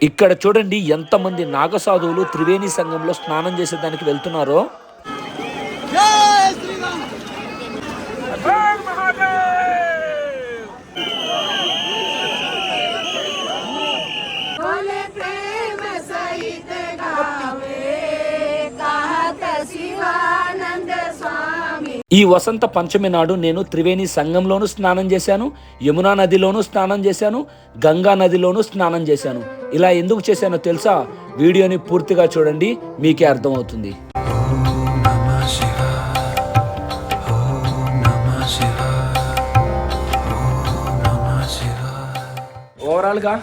ఇక్కడ చూడండి ఎంతమంది నాగసాధువులు త్రివేణి సంఘంలో స్నానం చేసేదానికి వెళ్తున్నారో. ఈ వసంత పంచమి నాడు నేను త్రివేణి సంఘంలోనూ స్నానం చేశాను, యమునా నదిలోనూ స్నానం చేశాను, గంగా నదిలోనూ స్నానం చేశాను. ఇలా ఎందుకు చేశానో తెలుసా? వీడియోని పూర్తిగా చూడండి, మీకే అర్థమవుతుంది. ఓవరాల్గా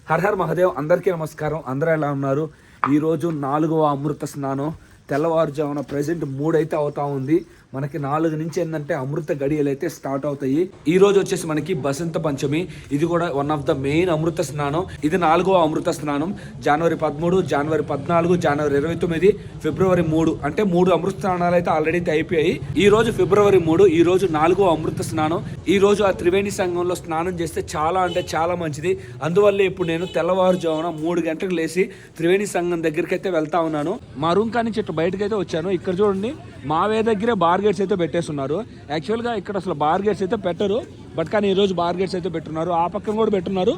హర్ హర్ మహాదేవ్, అందరికీ నమస్కారం. అందరూ ఎలా ఉన్నారు? ఈరోజు 4వ అమృత స్నానం. తెల్లవారుజామున ప్రజెంట్ 3 అయితే అవుతా ఉంది. మనకి 4 నుంచి ఏంటంటే అమృత గడియలు అయితే స్టార్ట్ అవుతాయి. ఈ రోజు వచ్చేసి మనకి బసంత పంచమి. ఇది కూడా వన్ ఆఫ్ ద మెయిన్ అమృత స్నానం. ఇది 4వ అమృత స్నానం. జనవరి 13, జనవరి 14, జనవరి 29, ఫిబ్రవరి 3 అంటే 3 అమృత స్నానాలు అయితే ఆల్రెడీ అయిపోయాయి. ఈ రోజు ఫిబ్రవరి 3, ఈ రోజు 4వ అమృత స్నానం. ఈ రోజు ఆ త్రివేణి సంఘంలో స్నానం చేస్తే చాలా అంటే చాలా మంచిది. అందువల్లే ఇప్పుడు నేను తెల్లవారుజామున 3 గంటలకు లేచి త్రివేణి సంఘం దగ్గరికి అయితే వెళ్తా ఉన్నాను. మా రూమ్ కానీ చెట్టు బయటకు అయితే వచ్చాను. ఇక్కడ చూడండి, మావే దగ్గరే బార్ గేట్స్ అయితే పెట్టేస్తున్నారు. యాక్చువల్గా ఇక్కడ అసలు బార్ గేట్స్ అయితే పెట్టరు, బట్ కానీ ఈరోజు బార్ గేట్స్ అయితే పెట్టున్నారు. ఆ పక్కన కూడా పెట్టున్నారు,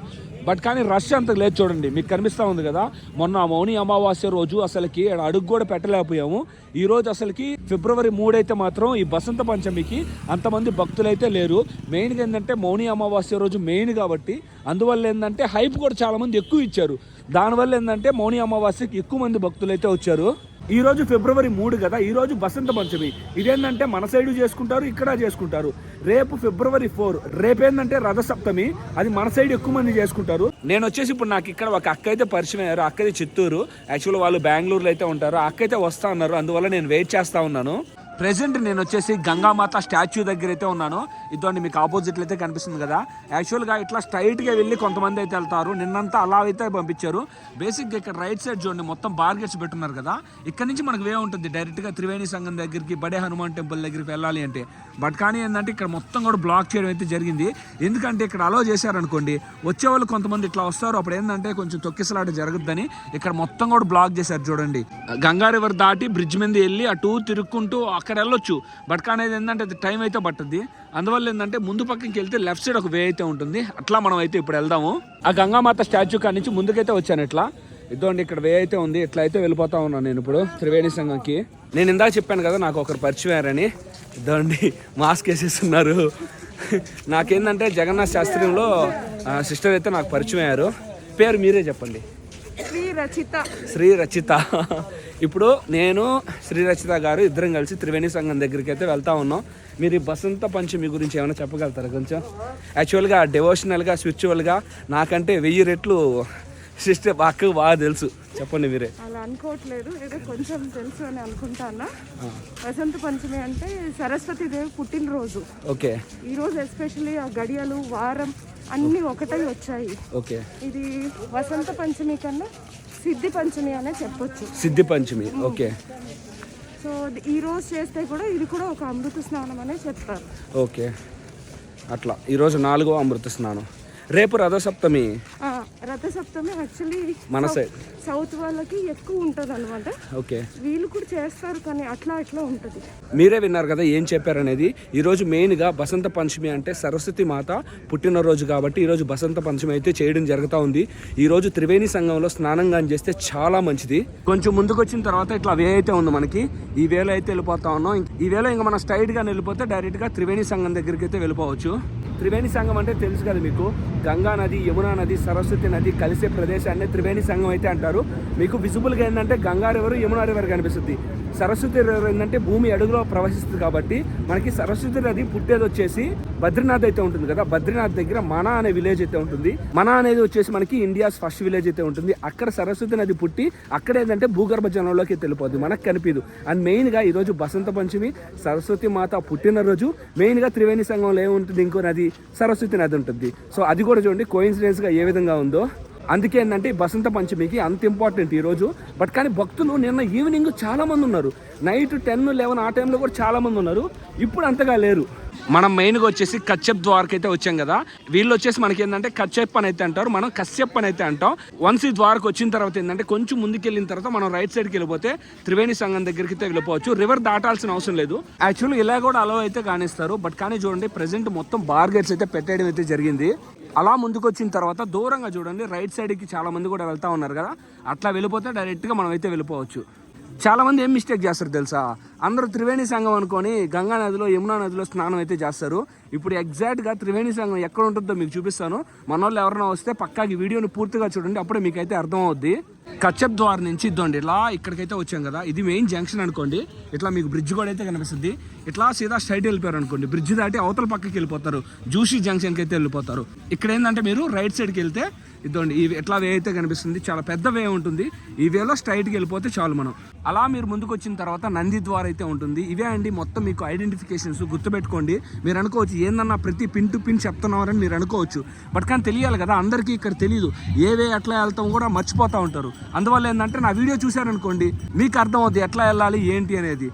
బట్ కానీ రష్ అంత లేదు. చూడండి, మీకు కనిపిస్తూ ఉంది కదా. మొన్న మౌని అమావాస్య రోజు అసలుకి అడుగు కూడా పెట్టలేకపోయాము. ఈ రోజు అసలుకి ఫిబ్రవరి 3 అయితే మాత్రం ఈ బసంత పంచమికి అంతమంది భక్తులు అయితే లేరు. మెయిన్గా ఏంటంటే మౌని అమావాస్య రోజు మెయిన్ కాబట్టి అందువల్ల ఏంటంటే హైప్ కూడా చాలా మంది ఎక్కువ ఇచ్చారు. దానివల్ల ఏంటంటే మౌని అమావాస్యకి ఎక్కువ మంది భక్తులు అయితే వచ్చారు. ఈ రోజు ఫిబ్రవరి 3 కదా, ఈ రోజు బసంత పంచమి. ఇదేంటంటే మన సైడు చేసుకుంటారు, ఇక్కడ చేసుకుంటారు. రేపు ఫిబ్రవరి 4, రేపేందంటే రథసప్తమి. అది మన సైడ్ ఎక్కువ మంది చేసుకుంటారు. నేను వచ్చేసి ఇప్పుడు నాకు ఇక్కడ ఒక అక్క అయితే పరిచయం అయ్యారు. అక్కది చిత్తూరు, యాక్చువల్గా వాళ్ళు బెంగళూరులో అయితే ఉంటారు. అక్క అయితే వస్తా ఉన్నారు, అందువల్ల నేను వెయిట్ చేస్తా ఉన్నాను. ప్రెసెంట్ నేను వచ్చేసి గంగామాత స్టాచ్యూ దగ్గర అయితే ఉన్నాను. ఇదండి మీకు ఆపోజిట్లో అయితే కనిపిస్తుంది కదా. యాక్చువల్గా ఇట్లా స్ట్రైట్గా వెళ్ళి కొంతమంది అయితే వెళ్తారు. నిన్నంతా అలా అయితే పంపించారు. బేసిక్గా ఇక్కడ రైట్ సైడ్ చూడండి, మొత్తం బార్గెట్స్ పెట్టున్నారు కదా. ఇక్కడ నుంచి మనకు వే ఉంటుంది డైరెక్ట్గా త్రివేణి సంఘం దగ్గరికి, బడే హనుమాన్ టెంపుల్ దగ్గరికి వెళ్ళాలి అంటే. బట్ కానీ ఏంటంటే ఇక్కడ మొత్తం కూడా బ్లాక్ చేయడం అయితే జరిగింది. ఎందుకంటే ఇక్కడ అలో చేశారనుకోండి, వచ్చేవాళ్ళు కొంతమంది ఇట్లా వస్తారు, అప్పుడు ఏంటంటే కొంచెం తొక్కిసలాట జరుగుద్దని ఇక్కడ మొత్తం కూడా బ్లాక్ చేశారు. చూడండి, గంగా రివర్ దాటి బ్రిడ్జ్ మీద వెళ్ళి అటు తిరుక్కుంటూ అక్కడ వెళ్ళొచ్చు. బట్ కానీ ఏంటంటే అది టైం అయితే పట్టుద్ది. అందువల్ల ఏంటంటే ముందు పక్కకి వెళ్తే లెఫ్ట్ సైడ్ ఒక వే అయితే ఉంటుంది. అట్లా మనం అయితే ఇప్పుడు వెళ్దాము. ఆ గంగామాత స్టాచ్యూ కాడి నుంచి ముందుకైతే వచ్చాను. ఇట్లా ఇదండి, ఇక్కడ వే అయితే ఉంది. ఇట్లా అయితే వెళ్ళిపోతా ఉన్నాను నేను ఇప్పుడు త్రివేణి సంఘంకి. నేను ఇందాక చెప్పాను కదా నాకు ఒకరు పరిచయం అయ్యారని. ఇదండి, మాస్క్ వేసేస్తున్నారు. నాకేంటంటే జగన్నాథ్ శాస్త్రంలో సిస్టర్ అయితే నాకు పరిచయం అయ్యారు. పేరు మీరే చెప్పండి. శ్రీ రచిత. ఇప్పుడు నేను శ్రీ రచిత గారు ఇద్దరం కలిసి త్రివేణి సంఘం దగ్గరికి అయితే వెళ్తా ఉన్నాం. మీరు ఈ బసంత పంచమి గురించి ఏమైనా చెప్పగలుగుతారా కొంచెం? యాక్చువల్గా డివోషనల్గా, స్పిరిచువల్గా నాకంటే 1000 రెట్లు సిస్టర్ అక్కకు బాగా తెలుసు. చెప్పండి మీరే. అలా అనుకోవట్లేదు, ఏదో కొంచెం తెలుసు అని అనుకుంటానా. వసంత పంచమి అంటే సరస్వతీదేవి పుట్టినరోజు. ఓకే. ఈ రోజు ఎస్పెషల్లీ ఆ గడియలు, వారం అన్ని ఒకటై వచ్చాయి. ఓకే. ఇది వసంత పంచమి కన్నా సిద్ధి పంచమి అనే చెప్పొచ్చు. సిద్ధి పంచమి. ఓకే. సో ఈ రోజు చేస్తే కూడా ఇది కూడా ఒక అమృత స్నానం అనే చెప్తారు. ఓకే, అట్లా ఈరోజు 4వ అమృత స్నానం. రేపు రథసప్తమి. రథసప్తమి యాక్చువల్లీ మన సైడ్ సౌత్ వాళ్ళకి ఎక్కువ ఉంటుంది అనమాట. ఓకే. వీళ్ళు కూడా చేస్తారు, కానీ అట్లా ఉంటుంది. మీరే విన్నారు కదా ఏం చెప్పారనేది. ఈరోజు మెయిన్గా బసంత పంచమి అంటే సరస్వతి మాత పుట్టినరోజు కాబట్టి ఈరోజు బసంత పంచమి అయితే చేయడం జరుగుతూ ఉంది. ఈరోజు త్రివేణి సంఘంలో స్నానంగా చేస్తే చాలా మంచిది. కొంచెం ముందుకు వచ్చిన తర్వాత ఇట్లా వే అయితే ఉంది మనకి. ఈ వేలో అయితే వెళ్ళిపోతా ఉన్నాం. ఈ వేలో ఇంకా మనం స్ట్రైట్గా వెళ్ళిపోతే డైరెక్ట్గా త్రివేణి సంఘం దగ్గరికి అయితే వెళ్ళిపోవచ్చు. త్రివేణి సంఘం అంటే తెలుసు కదా మీకు, గంగా నది, యమునా నది, సరస్వతి నది కలిసే ప్రదేశాన్ని త్రివేణి సంఘం అయితే అంటారు. మీకు విజిబుల్గా ఏంటంటే గంగా రివర్, యమునా రివర్ కనిపిస్తుంది. సరస్వతి రివర్ ఏంటంటే భూమి అడుగులో ప్రవహిస్తుంది కాబట్టి మనకి సరస్వతి నది పుట్టేది వచ్చేసి బద్రీనాథ్ అయితే ఉంటుంది కదా. బద్రీనాథ్ దగ్గర మనా అనే విలేజ్ అయితే ఉంటుంది. మనా అనేది వచ్చేసి మనకి ఇండియాస్ ఫస్ట్ విలేజ్ అయితే ఉంటుంది. అక్కడ సరస్వతి నది పుట్టి అక్కడ ఏంటంటే భూగర్భ జలంలోకి వెళ్ళిపోద్ది, మనకు కనిపించదు. అండ్ మెయిన్గా ఈరోజు బసంత పంచమి, సరస్వతి మాత పుట్టినరోజు. మెయిన్గా త్రివేణి సంఘంలో ఏముంటుంది, ఇంకో నది సరస్వతి నది ఉంటుంది. సో అది కూడా చూడండి కోయిన్సిడెన్స్గా ఏ విధంగా ఉందో. అందుకే ఏంటంటే బసంత పంచమికి అంత ఇంపార్టెంట్ ఈరోజు. బట్ కానీ భక్తులు నిన్న ఈవినింగ్ చాలా మంది ఉన్నారు. నైట్ 10-11 ఆ టైంలో కూడా చాలా మంది ఉన్నారు. ఇప్పుడు అంతగా లేరు. మనం మెయిన్గా వచ్చేసి కశ్యప్ ద్వారకి అయితే వచ్చాం కదా. వీళ్ళు వచ్చేసి మనకి ఏంటంటే కశ్యప్ అని అయితే అంటారు, మనం కశ్యప్ అని అయితే అంటాం. వన్స్ ఈ ద్వారకు వచ్చిన తర్వాత ఏంటంటే కొంచెం ముందుకు వెళ్ళిన తర్వాత మనం రైట్ సైడ్కి వెళ్ళిపోతే త్రివేణి సంగం దగ్గరికి అయితే వెళ్ళిపోవచ్చు. రివర్ దాటాల్సిన అవసరం లేదు. యాక్చువల్లీ ఇలా కూడా అలో అయితే కానిస్తారు. బట్ కానీ చూడండి ప్రెసెంట్ మొత్తం బార్ గేట్స్ అయితే పెట్టేయడం అయితే జరిగింది. అలా ముందుకు వచ్చిన తర్వాత దూరంగా చూడండి రైట్ సైడ్కి చాలా మంది కూడా వెళ్తా ఉన్నారు కదా. అట్లా వెళ్ళిపోతే డైరెక్ట్గా మనం అయితే వెళ్ళిపోవచ్చు. చాలా మంది ఏం మిస్టేక్ చేస్తారు తెలుసా, అందరూ త్రివేణి సంగం అనుకొని గంగా నదిలో యమునా నదిలో స్నానం అయితే చేస్తారు. ఇప్పుడు ఎగ్జాక్ట్గా త్రివేణి సంగం ఎక్కడ ఉంటుందో మీకు చూపిస్తాను. మన వాళ్ళు ఎవరైనా వస్తే పక్కాకి వీడియోని పూర్తిగా చూడండి, అప్పుడే మీకు అయితే అర్థం అవుద్ది. కశ్యప్ ద్వార్ నుంచి ఇద్దండి ఇలా ఇక్కడికైతే వచ్చాం కదా. ఇది మెయిన్ జంక్షన్ అనుకోండి. ఇట్లా మీకు బ్రిడ్జ్ కూడా అయితే కనిపిస్తుంది. ఇట్లా సీదా స్ట్రైట్ వెళ్ళిపోయారు అనుకోండి, బ్రిడ్జ్ దాటి అవతల పక్కకి వెళ్ళిపోతారు, జూషి జంక్షన్కి అయితే వెళ్ళిపోతారు. ఇక్కడ ఏంటంటే మీరు రైట్ సైడ్కి వెళ్తే ఇద్దండి ఈ ఎట్లా వే అయితే కనిపిస్తుంది, చాలా పెద్ద వే ఉంటుంది. ఈ వేలో స్ట్రైట్కి వెళ్ళిపోతే చాలు మనం. అలా మీరు ముందుకు వచ్చిన తర్వాత నంది ద్వార్ అయితే ఉంటుంది. ఇవే అండి మొత్తం మీకు ఐడెంటిఫికేషన్స్. గుర్తుపెట్టుకోండి. మీరు అనుకోవచ్చు ఏందన్నా ప్రతి పిన్ టు పిన్ చెప్తున్నారని మీరు అనుకోవచ్చు. బట్ కానీ తెలియాలి కదా, అందరికీ ఇక్కడ తెలియదు. ఏ వే ఎట్లా వెళ్తాం కూడా మర్చిపోతూ ఉంటారు. అందువల్ల ఏంటంటే నా వీడియో చూశారనుకోండి మీకు అర్థం అవుతుంది ఎట్లా వెళ్ళాలి ఏంటి అనేది.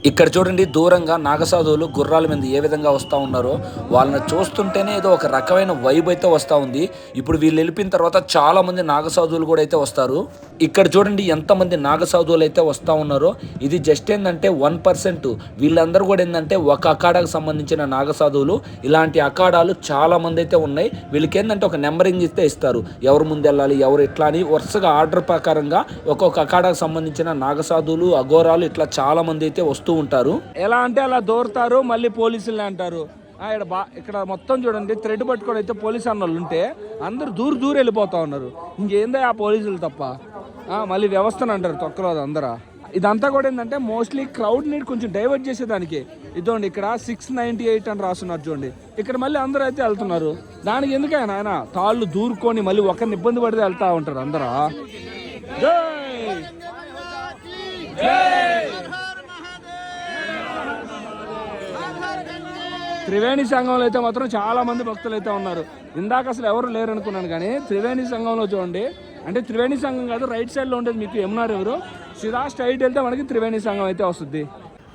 ఇక్కడ చూడండి దూరంగా నాగసాధువులు గుర్రాల మీద ఏ విధంగా వస్తూ ఉన్నారో వాళ్ళని చూస్తుంటేనే ఏదో ఒక రకమైన వైబ్ అయితే వస్తూ ఉంది. ఇప్పుడు వీళ్ళు వెళ్ళిపోయిన తర్వాత చాలా మంది నాగసాధువులు కూడా అయితే వస్తారు. ఇక్కడ చూడండి ఎంతమంది నాగసాధువులు అయితే వస్తూ ఉన్నారో. ఇది జస్ట్ ఏంటంటే 1%. వీళ్ళందరూ కూడా ఏంటంటే ఒక అఖాడాకు సంబంధించిన నాగసాధువులు. ఇలాంటి అఖాడాలు చాలా మంది అయితే ఉన్నాయి. వీళ్ళకి ఏంటంటే ఒక నెంబరింగ్ ఇస్తే ఇస్తారు, ఎవరు ముందు వెళ్ళాలి ఎవరు ఎట్లా అని. వరుసగా ఆర్డర్ ప్రకారంగా ఒక్కొక్క అఖాడాకు సంబంధించిన నాగసాధువులు అఘోరాలు ఇట్లా చాలా మంది అయితే వస్తూ ఉంటారు. ఎలా అంటే అలా దూరతారు, మళ్ళీ పోలీసులు అంటారు. ఇక్కడ మొత్తం చూడండి థ్రెడ్ పట్టుకొని అయితే పోలీసు అన్న వాళ్ళు ఉంటే అందరు దూరు వెళ్ళిపోతా ఉన్నారు. ఇంకేందో ఆ పోలీసులు తప్ప మళ్ళీ వ్యవస్థను అంటారు తొక్కలో అందరూ. ఇదంతా కూడా ఏంటంటే మోస్ట్లీ క్రౌడ్ ని కొంచెం డైవర్ట్ చేసేదానికి. ఇదోండి ఇక్కడ 698 అని రాస్తున్నారు చూడండి. ఇక్కడ మళ్ళీ అందరూ అయితే వెళ్తున్నారు. దానికి ఎందుకైనా ఆయన తాళ్ళు దూరుకొని మళ్ళీ ఒకరిని ఇబ్బంది పడితే వెళ్తా ఉంటారు అందరూ. త్రివేణి సంఘంలో అయితే మాత్రం చాలా మంది భక్తులు అయితే ఉన్నారు. ఇందాక అసలు ఎవరు లేరు అనుకున్నాను, కానీ త్రివేణి సంఘంలో చూడండి. అంటే త్రివేణి సంఘం కాదు, రైట్ సైడ్లో ఉండేది మీకు యమునా రివర్. సీదా స్ట్రైట్ వెళ్తే మనకి త్రివేణి సంఘం అయితే వస్తుంది.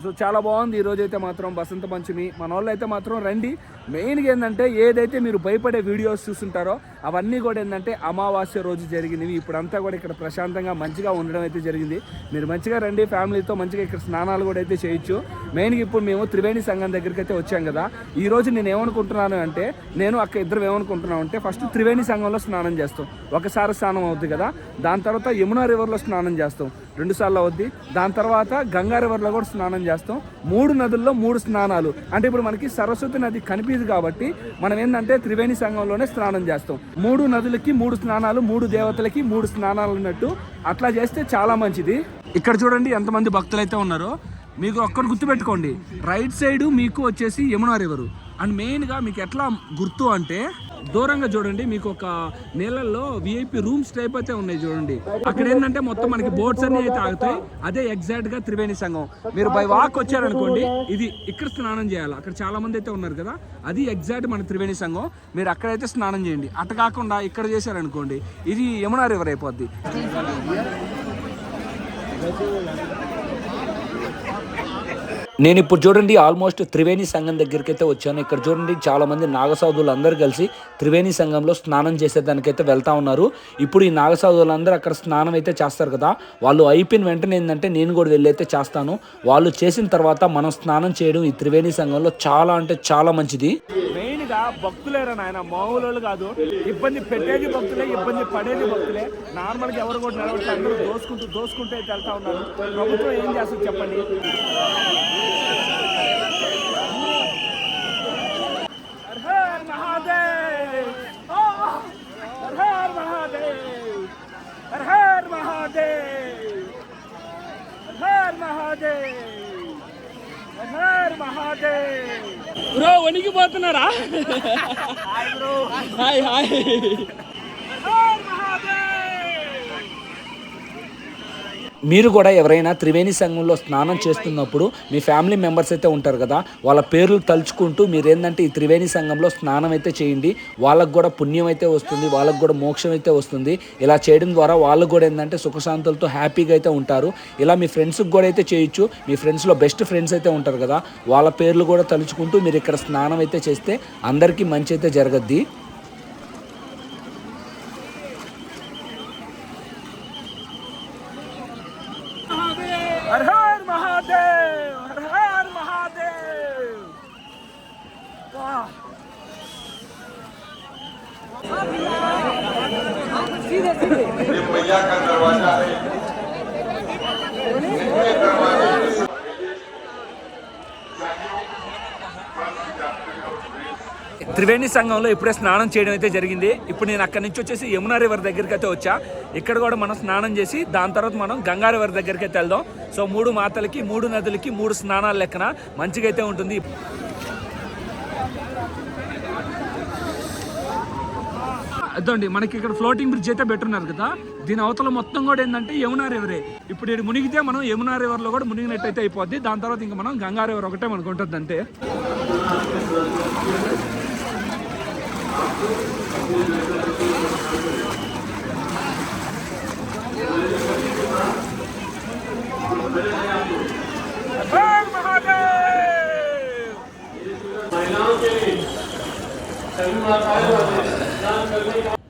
సో చాలా బాగుంది ఈరోజు అయితే మాత్రం బసంత పంచమి. మన వాళ్ళు అయితే మాత్రం రండి. మెయిన్గా ఏంటంటే ఏదైతే మీరు భయపడే వీడియోస్ చూస్తుంటారో అవన్నీ కూడా ఏంటంటే అమావాస్య రోజు జరిగినవి. ఇప్పుడంతా కూడా ఇక్కడ ప్రశాంతంగా మంచిగా ఉండడం అయితే జరిగింది. మీరు మంచిగా రండి, ఫ్యామిలీతో మంచిగా ఇక్కడ స్నానాలు కూడా అయితే చేయొచ్చు. మెయిన్గా ఇప్పుడు మేము త్రివేణి సంఘం దగ్గరికి అయితే వచ్చాం కదా. ఈరోజు నేను ఏమనుకుంటున్నాను అంటే, నేను అక్క ఇద్దరు ఏమనుకుంటున్నాం అంటే, ఫస్ట్ త్రివేణి సంఘంలో స్నానం చేస్తాం, ఒకసారి స్నానం అవుద్ది కదా. దాని తర్వాత యమునా రివర్లో స్నానం చేస్తాం, 2 సార్లు అవుద్ది. దాని తర్వాత గంగా రివర్లో కూడా స్నానం చేస్తాం. 3 నదుల్లో 3 స్నానాలు. అంటే ఇప్పుడు మనకి సరస్వతి నది కనిపించదు కాబట్టి మనం ఏంటంటే త్రివేణి సంఘంలోనే స్నానం చేస్తాం. 3 నదులకి 3 స్నానాలు, 3 దేవతలకి 3 స్నానాలు అన్నట్టు అట్లా చేస్తే చాలా మంచిది. ఇక్కడ చూడండి ఎంతమంది భక్తులు అయితే ఉన్నారో. మీకు ఒక్కటి గుర్తుపెట్టుకోండి, రైట్ సైడ్ మీకు వచ్చేసి యమునా రివరు. అండ్ మెయిన్గా మీకు ఎట్లా గుర్తు అంటే దూరంగా చూడండి మీకు ఒక నీళ్ళల్లో విఐపి రూమ్స్ టైప్ అయితే ఉన్నాయి చూడండి. అక్కడ ఏంటంటే మొత్తం మనకి బోట్స్ అన్ని అయితే ఆగుతాయి. అదే ఎగ్జాక్ట్ గా త్రివేణి సంఘం. మీరు బై వాక్ వచ్చారనుకోండి, ఇది ఇక్కడ స్నానం చేయాలి. అక్కడ చాలా మంది అయితే ఉన్నారు కదా, అది ఎగ్జాక్ట్ మన త్రివేణి సంఘం. మీరు అక్కడైతే స్నానం చేయండి. అట్ట కాకుండా ఇక్కడ చేశారనుకోండి, ఇది యమునా రివర్ అయిపోద్ది. నేను ఇప్పుడు చూడండి ఆల్మోస్ట్ త్రివేణి సంఘం దగ్గరికి అయితే వచ్చాను. ఇక్కడ చూడండి చాలా మంది నాగసాధువులు అందరూ కలిసి త్రివేణి సంఘంలో స్నానం చేసేదానికైతే వెళ్తా ఉన్నారు. ఇప్పుడు ఈ నాగసాధువులు అందరూ అక్కడ స్నానం అయితే చేస్తారు కదా, వాళ్ళు అయిపోయిన వెంటనే ఏంటంటే నేను కూడా వెళ్ళి అయితే చేస్తాను. వాళ్ళు చేసిన తర్వాత మనం స్నానం చేయడం ఈ త్రివేణి సంఘంలో చాలా అంటే చాలా మంచిది. మెయిన్గా భక్తులేరా నాయన, మామూలు కాదు. ఇబ్బంది పెట్టేది భక్తులే, ఇబ్బంది పడేది భక్తులే. నార్మల్గా ఎవరు కూడా నిలబడితే అందరూ దోసుకుంటూ అయితే వెళ్తా ఉన్నారు. ప్రభుత్వం ఏం చేస్తుంది చెప్పండి. బ్రో వణికిపోతున్నారా? Hi hi. మీరు కూడా ఎవరైనా త్రివేణి సంగంలో స్నానం చేస్తున్నప్పుడు మీ ఫ్యామిలీ మెంబర్స్ అయితే ఉంటారు కదా, వాళ్ళ పేర్లు తలుచుకుంటూ మీరు ఏంటంటే ఈ త్రివేణి సంగంలో స్నానం అయితే చేయండి. వాళ్ళకు కూడా పుణ్యం అయితే వస్తుంది, వాళ్ళకు కూడా మోక్షం అయితే వస్తుంది. ఇలా చేయడం ద్వారా వాళ్ళు కూడా ఏంటంటే సుఖశాంతులతో హ్యాపీగా అయితే ఉంటారు. ఇలా మీ ఫ్రెండ్స్కి కూడా అయితే చేయొచ్చు. మీ ఫ్రెండ్స్లో బెస్ట్ ఫ్రెండ్స్ అయితే ఉంటారు కదా, వాళ్ళ పేర్లు కూడా తలుచుకుంటూ మీరు ఇక్కడ స్నానం అయితే చేస్తే అందరికీ మంచి అయితే జరగద్ది. हर हर महादेव, हर हर महादेव। वाह, मैया का दरवाजा है। త్రివేణి సంఘంలో ఇప్పుడే స్నానం చేయడం అయితే జరిగింది. ఇప్పుడు నేను అక్కడి నుంచి వచ్చేసి యమునా రివర్ దగ్గరికి అయితే వచ్చా. ఇక్కడ కూడా మనం స్నానం చేసి దాని తర్వాత మనం గంగా రివర్ దగ్గరికి అయితే వెళ్దాం. సో 3 మాతలకి 3 నదులకి 3 స్నానాల లెక్కన మంచిగా అయితే ఉంటుంది. అదండి మనకి ఇక్కడ ఫ్లోటింగ్ బ్రిడ్జ్ అయితే పెట్టున్నారు కదా, దీని అవతల మొత్తం కూడా ఏంటంటే యమునా రివరే. ఇప్పుడు ఇది మునిగితే మనం యమునా రివర్లో కూడా మునిగినట్టు అయితే అయిపోద్ది. దాని తర్వాత ఇంకా మనం గంగా రివర్ ఒకటే మనకు ఉంటుంది అంతే.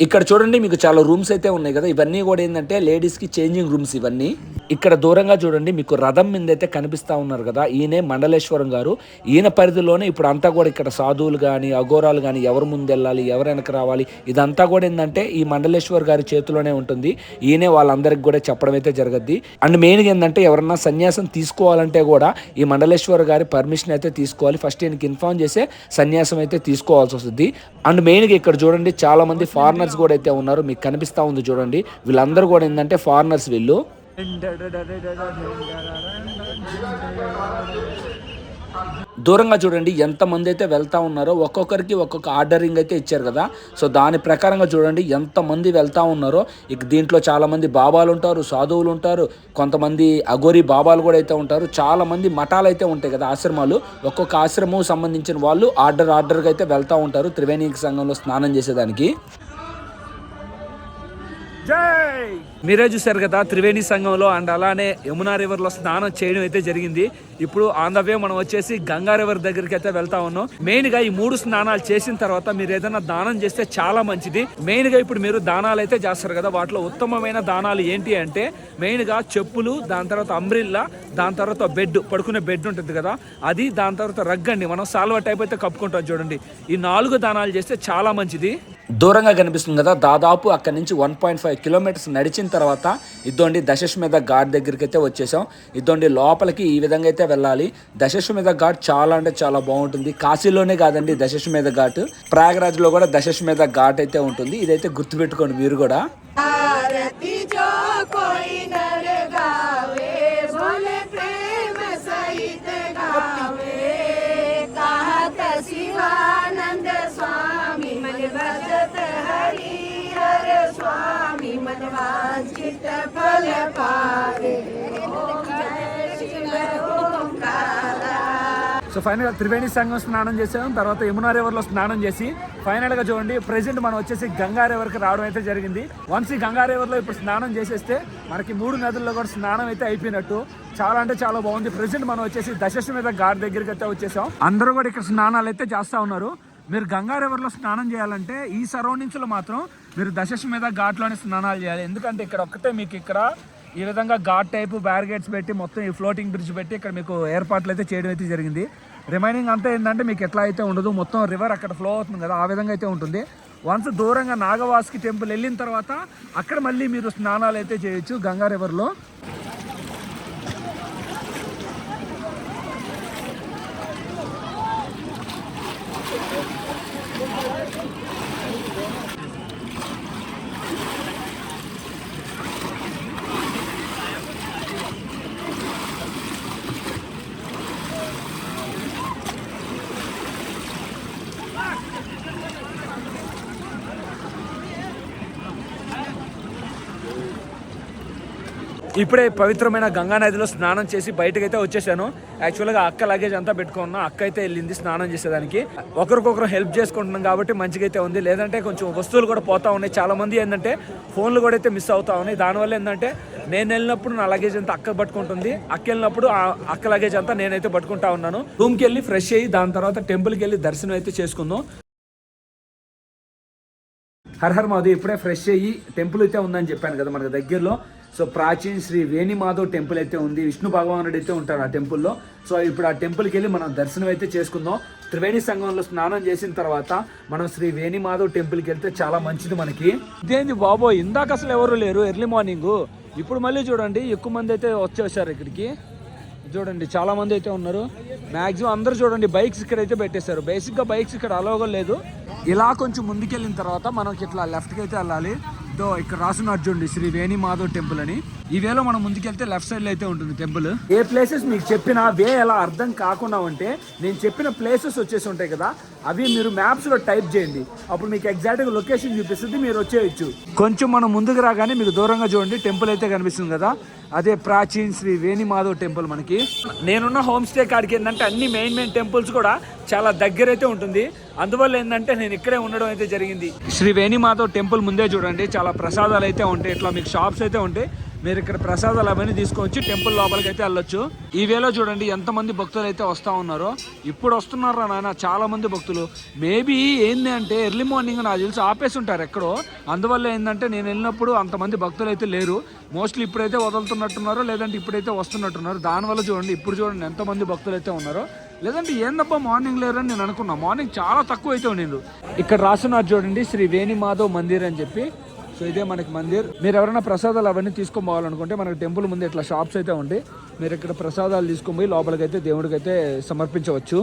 ఇక్కడ చూడండి మీకు చాలా రూమ్స్ అయితే ఉన్నాయి కదా, ఇవన్నీ కూడా ఏంటంటే లేడీస్కి చేంజింగ్ రూమ్స్ ఇవన్నీ. ఇక్కడ దూరంగా చూడండి మీకు రథం మీద అయితే కనిపిస్తూ ఉన్నారు కదా, ఈయనే మండలేశ్వరం గారు. ఈయన పరిధిలోనే ఇప్పుడు అంతా కూడా ఇక్కడ సాధువులు కానీ అఘోరాలు కానీ ఎవరు ముందు వెళ్ళాలి ఎవరు వెనక రావాలి ఇదంతా కూడా ఏంటంటే ఈ మండలేశ్వర్ గారి చేతిలోనే ఉంటుంది. ఈయనే వాళ్ళందరికి కూడా చెప్పడం అయితే జరగద్ది. అండ్ మెయిన్గా ఏంటంటే ఎవరన్నా సన్యాసం తీసుకోవాలంటే కూడా ఈ మండలేశ్వర్ గారి పర్మిషన్ అయితే తీసుకోవాలి. ఫస్ట్ ఈయనకి ఇన్ఫార్మ్ చేసే సన్యాసం అయితే తీసుకోవాల్సి వస్తుంది. అండ్ మెయిన్గా ఇక్కడ చూడండి చాలా మంది ఫారినర్స్ కూడా అయితే ఉన్నారు, మీకు కనిపిస్తూ ఉంది చూడండి. వీళ్ళందరూ కూడా ఏంటంటే ఫారినర్స్ వీళ్ళు. దూరంగా చూడండి ఎంతమంది అయితే వెళ్తా ఉన్నారో, ఒక్కొక్కరికి ఒక్కొక్క ఆర్డరింగ్ అయితే ఇచ్చారు కదా. సో దాని ప్రకారంగా చూడండి ఎంతమంది వెళ్తా ఉన్నారో. ఇక దీంట్లో చాలా మంది బాబాలు ఉంటారు, సాధువులు ఉంటారు, కొంతమంది అఘోరి బాబాలు కూడా అయితే ఉంటారు. చాలా మంది మఠాలు అయితే ఉంటాయి కదా, ఆశ్రమాలు. ఒక్కొక్క ఆశ్రమం సంబంధించిన వాళ్ళు ఆర్డర్గా అయితే వెళ్తూ ఉంటారు త్రివేణి సంఘంలో స్నానం చేసేదానికి. జై! మీరే చూశారు కదా త్రివేణి సంఘంలో అండ్ అలానే యమునా రివర్లో స్నానం చేయడం అయితే జరిగింది. ఇప్పుడు ఆన్ ద వే మనం వచ్చేసి గంగా రివర్ దగ్గరికి అయితే వెళ్తా ఉన్నాం. మెయిన్గా ఈ 3 స్నానాలు చేసిన తర్వాత మీరు ఏదైనా దానం చేస్తే చాలా మంచిది. మెయిన్గా ఇప్పుడు మీరు దానాలు అయితే చేస్తారు కదా, వాటిలో ఉత్తమమైన దానాలు ఏంటి అంటే మెయిన్గా చెప్పులు, దాని తర్వాత అంబ్రిల్లా, దాని తర్వాత బెడ్, పడుకునే బెడ్ ఉంటుంది కదా అది, దాని తర్వాత రగ్గండి మనం సాల్వా టైప్ అయితే కప్పుకుంటాం చూడండి. ఈ 4 దానాలు చేస్తే చాలా మంచిది. దూరంగా కనిపిస్తుంది కదా, దాదాపు అక్కడి నుంచి 1.5 కిలోమీటర్స్ నడిచిన తర్వాత ఇదోండి దశశ్వమేధ ఘాట్ దగ్గరికి అయితే వచ్చేసాం. ఇదోండి లోపలికి ఈ విధంగా అయితే వెళ్ళాలి. దశశ్వమేధ ఘాట్ చాలా అంటే చాలా బాగుంటుంది. కాశీలోనే కాదండి దశశ్వమేధ ఘాట్, ప్రయాగరాజ్లో కూడా దశశ్వమేధ ఘాట్ అయితే ఉంటుంది. ఇదైతే గుర్తుపెట్టుకోండి మీరు కూడా. సో ఫైనల్గా త్రివేణి సంఘం స్నానం చేసాం, తర్వాత యమునా రివర్లో స్నానం చేసి ఫైనల్గా చూడండి ప్రెజెంట్ మనం వచ్చేసి గంగా రివర్కి రావడం అయితే జరిగింది. వన్స్ ఈ గంగా రివర్లో ఇప్పుడు స్నానం చేసేస్తే మనకి 3 నదుల్లో కూడా స్నానం అయితే అయిపోయినట్టు. చాలా అంటే చాలా బాగుంది. ప్రెజెంట్ మనం వచ్చేసి దశశ్వమేధ ఘాట్ దగ్గరికి అయితే వచ్చేసాం. అందరూ కూడా ఇక్కడ స్నానాలు అయితే చేస్తూ ఉన్నారు. మీరు గంగా రివర్లో స్నానం చేయాలంటే ఈ సరౌండింగ్స్లో మాత్రం మీరు దశశ్వమేధ ఘాట్లోనే స్నానాలు చేయాలి. ఎందుకంటే ఇక్కడ ఒక్కటే మీకు ఇక్కడ ఈ విధంగా ఘాట్ టైపు బ్యారిగేట్స్ పెట్టి మొత్తం ఈ ఫ్లోటింగ్ బ్రిడ్జ్ పెట్టి ఇక్కడ మీకు ఏర్పాట్లు అయితే చేయడం అయితే జరిగింది. రిమైనింగ్ అంతా ఏంటంటే మీకు ఎట్లా అయితే ఉండదు, మొత్తం రివర్ అక్కడ ఫ్లో అవుతుంది కదా ఆ విధంగా అయితే ఉంటుంది. వన్స్ దూరంగా నాగవాసుకి టెంపుల్ వెళ్ళిన తర్వాత అక్కడ మళ్ళీ మీరు స్నానాలు అయితే చేయొచ్చు గంగా రివర్లో. ఇప్పుడే పవిత్రమైన గంగా నదిలో స్నానం చేసి బయటకైతే వచ్చేసాను. యాక్చువల్గా అక్క లగేజ్ అంతా పెట్టుకున్నా, అక్క అయితే వెళ్ళింది స్నానం చేసేదానికి. ఒకరికొకరు హెల్ప్ చేసుకుంటున్నాం కాబట్టి మంచిగా అయితే ఉంది. లేదంటే కొంచెం వస్తువులు కూడా పోతా ఉన్నాయి. చాలా మంది ఏంటంటే ఫోన్లు కూడా అయితే మిస్ అవుతా ఉన్నాయి. దానివల్ల ఏంటంటే నేను వెళ్ళినప్పుడు నా లగేజ్ అంతా అక్క పట్టుకుంటుంది, అక్క వెళ్ళినప్పుడు ఆ అక్క లగేజ్ అంతా నేనైతే పట్టుకుంటా ఉన్నాను. రూమ్కి వెళ్ళి ఫ్రెష్ అయ్యి దాని తర్వాత టెంపుల్కి వెళ్ళి దర్శనం అయితే చేసుకుందాం. హర్ మాధవ్ ఇప్పుడే ఫ్రెష్ అయ్యి టెంపుల్ అయితే ఉందని చెప్పాను కదా మనకు దగ్గరలో. సో ప్రాచీన్ శ్రీ వేణి మాధవ్ టెంపుల్ అయితే ఉంది. విష్ణు భగవానుడు అయితే ఉంటారు ఆ టెంపుల్లో. సో ఇప్పుడు ఆ టెంపుల్కి వెళ్ళి మనం దర్శనం అయితే చేసుకుందాం. త్రివేణి సంగమంలో స్నానం చేసిన తర్వాత మనం శ్రీ వేణి మాధవ్ టెంపుల్కి వెళ్తే చాలా మంచిది మనకి. ఇదేంది బాబో, ఇందాక అసలు ఎవరు లేరు ఎర్లీ మార్నింగ్, ఇప్పుడు మళ్ళీ చూడండి ఎక్కువ మంది అయితే వచ్చేసారు ఇక్కడికి. చూడండి చాలా మంది అయితే ఉన్నారు. మ్యాక్సిమం అందరూ చూడండి బైక్స్ ఇక్కడైతే పెట్టేశారు. బేసిక్గా బైక్స్ ఇక్కడ అలౌగా లేదు. ఇలా కొంచెం ముందుకెళ్ళిన తర్వాత మనకి ఇట్లా లెఫ్ట్కి అయితే వెళ్ళాలి. తో ఇక్కడ రాసున్నారు చూడండి శ్రీ వేణి మాధవ్ టెంపుల్ అని. ఈ వేలో మనం ముందుకెళ్తే లెఫ్ట్ సైడ్ లో అయితే ఉంటుంది టెంపుల్. ఏ ప్లేసెస్ మీకు చెప్పిన వే ఎలా అర్థం కాకుండా ఉంటే నేను చెప్పిన ప్లేసెస్ వచ్చేసి ఉంటాయి కదా, అవి మీరు మ్యాప్స్ లో టైప్ చేయండి. అప్పుడు మీకు ఎగ్జాక్ట్ గా లొకేషన్ చూపిస్తుంది, మీరు వచ్చేయచ్చు. కొంచెం మనం ముందుకు రాగానే మీకు దూరంగా చూడండి టెంపుల్ అయితే కనిపిస్తుంది కదా, అదే ప్రాచీన్ శ్రీ వేణి మాధవ్ టెంపుల్ మనకి. నేనున్న హోమ్ స్టే కాడికి ఏంటంటే అన్ని మెయిన్ టెంపుల్స్ కూడా చాలా దగ్గర అయితే ఉంటుంది. అందువల్ల ఏంటంటే నేను ఇక్కడే ఉండడం అయితే జరిగింది. శ్రీ వేణి మాధవ్ టెంపుల్ ముందే చూడండి చాలా ప్రసాదాలు అయితే ఉంటాయి. ఇట్లా మీకు షాప్స్ అయితే ఉంటాయి. మీరు ఇక్కడ ప్రసాదాలు అవన్నీ తీసుకొచ్చి టెంపుల్ లోపలికి అయితే వెళ్ళొచ్చు. ఈ వేలో చూడండి ఎంతమంది భక్తులు అయితే వస్తూ ఉన్నారో. ఇప్పుడు వస్తున్నారా నాయన చాలా మంది భక్తులు. మేబీ ఏంది అంటే ఎర్లీ మార్నింగ్ నాకు తెలిసి ఆపేసి ఉంటారు ఎక్కడో. అందువల్ల ఏంటంటే నేను వెళ్ళినప్పుడు అంతమంది భక్తులు అయితే లేరు. మోస్ట్లీ ఇప్పుడైతే వదులుతున్నట్టున్నారో లేదంటే ఇప్పుడైతే వస్తున్నట్టున్నారు. దానివల్ల చూడండి ఇప్పుడు చూడండి ఎంతమంది భక్తులు అయితే ఉన్నారో. లేదంటే ఏందబ్బా మార్నింగ్ లేరని నేను అనుకున్నా. మార్నింగ్ చాలా తక్కువ అయితే ఉండింది. ఇక్కడ రాస్తున్నారు చూడండి శ్రీ వేణి మాధవ్ మందిర్ అని చెప్పి. సో ఇదే మనకి మందిర్. మీరు ఎవరైనా ప్రసాదాలు అవన్నీ తీసుకొని పోవాలనుకుంటే మనకి టెంపుల్ ముందు ఇట్లా షాప్స్ అయితే ఉంటాయి. మీరు ఇక్కడ ప్రసాదాలు తీసుకొని పోయి లోపలికి అయితే దేవుడికి అయితే సమర్పించవచ్చు.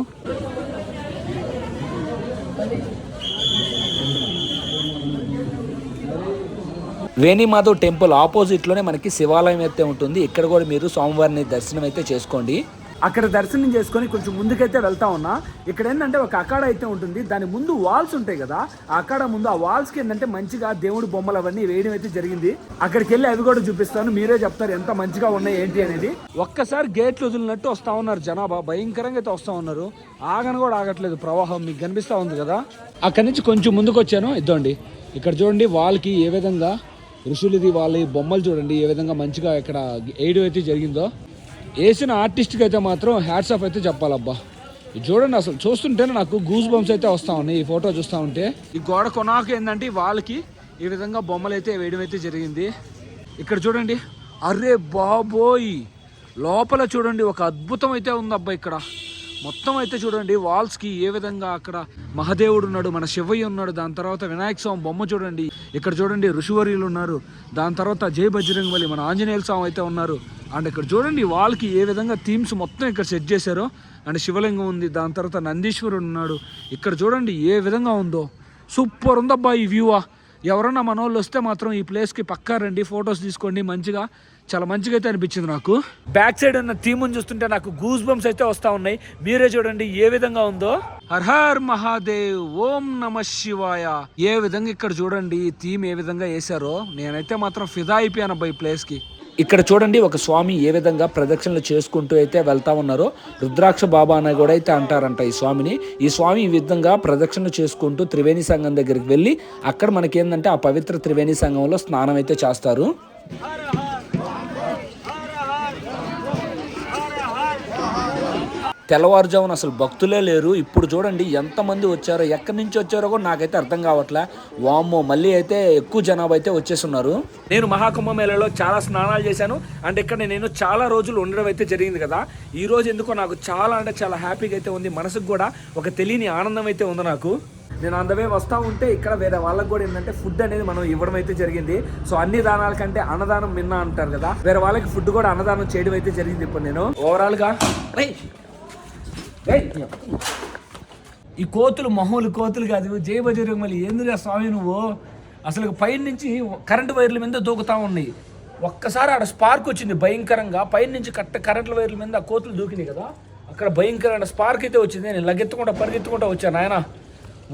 వేణి మాధవ్ టెంపుల్ ఆపోజిట్లోనే మనకి శివాలయం అయితే ఉంటుంది. ఇక్కడ కూడా మీరు స్వామివారిని దర్శనం అయితే చేసుకోండి. అక్కడ దర్శనం చేసుకొని కొంచెం ముందుకైతే వెళ్తా ఉన్నా. ఇక్కడ ఏంటంటే ఒక అఖాడ అయితే ఉంటుంది. దాని ముందు వాల్స్ ఉంటాయి కదా, ఆ అఖాడ ముందు ఆ వాల్స్కి ఏంటంటే మంచిగా దేవుడి బొమ్మలు అవన్నీ వేయడం అయితే జరిగింది. అక్కడికి వెళ్ళి అవి కూడా చూపిస్తాను, మీరే చెప్తారు ఎంత మంచిగా ఉన్నాయి ఏంటి అనేది. ఒక్కసారి గేట్లు వదిలినట్టు వస్తూ ఉన్నారు జనాభా, భయంకరంగా అయితే వస్తూ ఉన్నారు. ఆగను కూడా ఆగట్లేదు ప్రవాహం, మీకు కనిపిస్తూ ఉంది కదా. అక్కడి నుంచి కొంచెం ముందుకు వచ్చాను. ఇద్దండి ఇక్కడ చూడండి వాల్కి ఏ విధంగా ఋషులది వాళ్ళ బొమ్మలు చూడండి ఏ విధంగా మంచిగా ఇక్కడ వేయడం అయితే జరిగిందో. వేసిన ఆర్టిస్ట్కి అయితే మాత్రం హ్యాట్స్ ఆఫ్ అయితే చెప్పాలబ్బా. ఇది చూడండి అసలు చూస్తుంటేనే నాకు గూస్ బంప్స్ అయితే వస్తూ ఉన్నాయి ఈ ఫోటో చూస్తూ ఉంటే. ఈ గోడ కొనాకు ఏంటంటే వాళ్ళకి ఈ విధంగా బొమ్మలు అయితే వేయడం అయితే జరిగింది. ఇక్కడ చూడండి, అరే బాబోయ్ లోపల చూడండి ఒక అద్భుతం అయితే ఉందబ్బా. ఇక్కడ మొత్తం అయితే చూడండి వాల్స్కి ఏ విధంగా అక్కడ మహాదేవుడు ఉన్నాడు, మన శివయ్య ఉన్నాడు, దాని తర్వాత వినాయక స్వామి బొమ్మ చూడండి, ఇక్కడ చూడండి ఋషివర్యులు ఉన్నారు, దాని తర్వాత జై బజరంగబలి మన ఆంజనేయుల స్వామి అయితే ఉన్నారు. అండ్ ఇక్కడ చూడండి వాళ్ళకి ఏ విధంగా థీమ్స్ మొత్తం ఇక్కడ సెట్ చేశారో. అండ్ శివలింగం ఉంది, దాని తర్వాత నందీశ్వరుడు ఉన్నాడు. ఇక్కడ చూడండి ఏ విధంగా ఉందో, సూపర్ ఉందబ్బా ఈ వ్యూవా. ఎవరన్నా మన వాళ్ళు వస్తే మాత్రం ఈ ప్లేస్కి పక్కా రండి, ఫొటోస్ తీసుకోండి. మంచిగా చాలా మంచిగా అయితే అనిపించింది నాకు. బ్యాక్ సైడ్ ఉన్న థీమ్ని చూస్తుంటే నాకు గూస్ బంప్స్ అయితే వస్తూ ఉన్నాయి. మీరే చూడండి ఏ విధంగా ఉందో. హర్ హర్ మహాదేవ్, ఓం నమ శివాయ. ఏ విధంగా ఇక్కడ చూడండి ఈ థీమ్ ఏ విధంగా వేశారో. నేనైతే మాత్రం ఫిదా అయిపోయాను అబ్బా ఈ ప్లేస్కి. ఇక్కడ చూడండి ఒక స్వామి ఏ విధంగా ప్రదక్షిణలు చేసుకుంటూ అయితే వెళ్తా ఉన్నారో. రుద్రాక్ష బాబా అని కూడా అయితే అంటారంట ఈ స్వామిని. ఈ స్వామి ఈ విధంగా ప్రదక్షిణలు చేసుకుంటూ త్రివేణి సంఘం దగ్గరికి వెళ్ళి అక్కడ మనకేందంటే ఆ పవిత్ర త్రివేణి సంఘంలో స్నానం అయితే చేస్తారు. తెల్లవారుజామున అసలు భక్తులే లేరు. ఇప్పుడు చూడండి ఎంతమంది వచ్చారో, ఎక్కడి నుంచి వచ్చారో కూడా నాకైతే అర్థం కావట్లే. వామ్మో మళ్ళీ అయితే ఎక్కువ జనాభా అయితే వచ్చేస్తున్నారు. నేను మహాకుంభమేళలో చాలా స్నానాలు చేశాను. అంటే ఇక్కడ నేను చాలా రోజులు ఉండడం అయితే జరిగింది కదా. ఈ రోజు ఎందుకో నాకు చాలా అంటే చాలా హ్యాపీగా అయితే ఉంది. మనసుకు కూడా ఒక తెలియని ఆనందం అయితే ఉంది నాకు. నేను అందవే వస్తూ ఉంటే ఇక్కడ వేరే వాళ్ళకి కూడా ఏంటంటే ఫుడ్ అనేది మనం ఇవ్వడం అయితే జరిగింది. సో అన్ని దానాల కంటే అన్నదానం మిన్న అంటారు కదా, వేరే వాళ్ళకి ఫుడ్ కూడా అన్నదానం చేయడం అయితే జరిగింది. ఇప్పుడు నేను ఓవరాల్గా ఈ కోతులు మామూలు కోతులు కాదు. జై బజరంగబలి ఏందిరా స్వామి నువ్వు, అసలు పైన నుంచి కరెంటు వైర్ల మీద దూకుతా ఉన్నాయి. ఒక్కసారి ఆడ స్పార్క్ వచ్చింది భయంకరంగా. పైన నుంచి కరెంటు వైర్ల మీద ఆ కోతులు దూకినాయి కదా, అక్కడ భయంకరమైన స్పార్క్ అయితే వచ్చింది. నేను లగెత్తుకుంటా పరిగెత్తుకుంటా వచ్చాను ఆయన.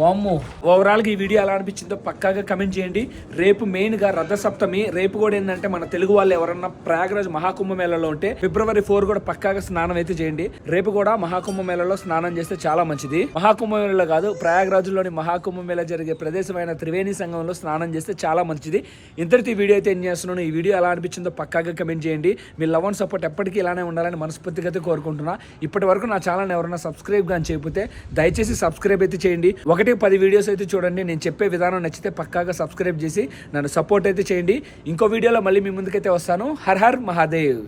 వామ్మో ఓవరాల్గా ఈ వీడియో ఎలా అనిపించిందో పక్కాగా కమెంట్ చేయండి. రేపు మెయిన్గా రథసప్తమి. రేపు కూడా ఏంటంటే మన తెలుగు వాళ్ళు ఎవరన్నా ప్రయాగరాజ్ మహాకుంభమేళలో ఉంటే February 4 కూడా పక్కాగా స్నానం అయితే చేయండి. రేపు కూడా మహాకుంభమేళలో స్నానం చేస్తే చాలా మంచిది. మహాకుంభమేళలో కాదు, ప్రయాగరాజులోని మహాకుంభమేళ జరిగే ప్రదేశమైన త్రివేణి సంగమంలో స్నానం చేస్తే చాలా మంచిది. ఇంతటితో ఈ వీడియో అయితే ఏం చేస్తున్నాను. ఈ వీడియో ఎలా అనిపించిందో పక్కాగా కమెంట్ చేయండి. మీ లవ్ అండ్ సపోర్ట్ ఎప్పటికీ ఇలానే ఉండాలని మనస్ఫూర్తిగా అయితే కోరుకుంటున్నా. ఇప్పటి వరకు నా ఛానల్ ఎవరైనా సబ్స్క్రైబ్ కానీ చేయకపోతే దయచేసి సబ్స్క్రైబ్ అయితే చేయండి. 1-10 వీడియోస్ అయితే చూడండి. నేను చెప్పే విధానం నచ్చితే పక్కాగా సబ్స్క్రైబ్ చేసి నన్ను సపోర్ట్ అయితే చేయండి. ఇంకో వీడియోలో మళ్ళీ మీ ముందుకైతే వస్తాను. Her her Mahadev.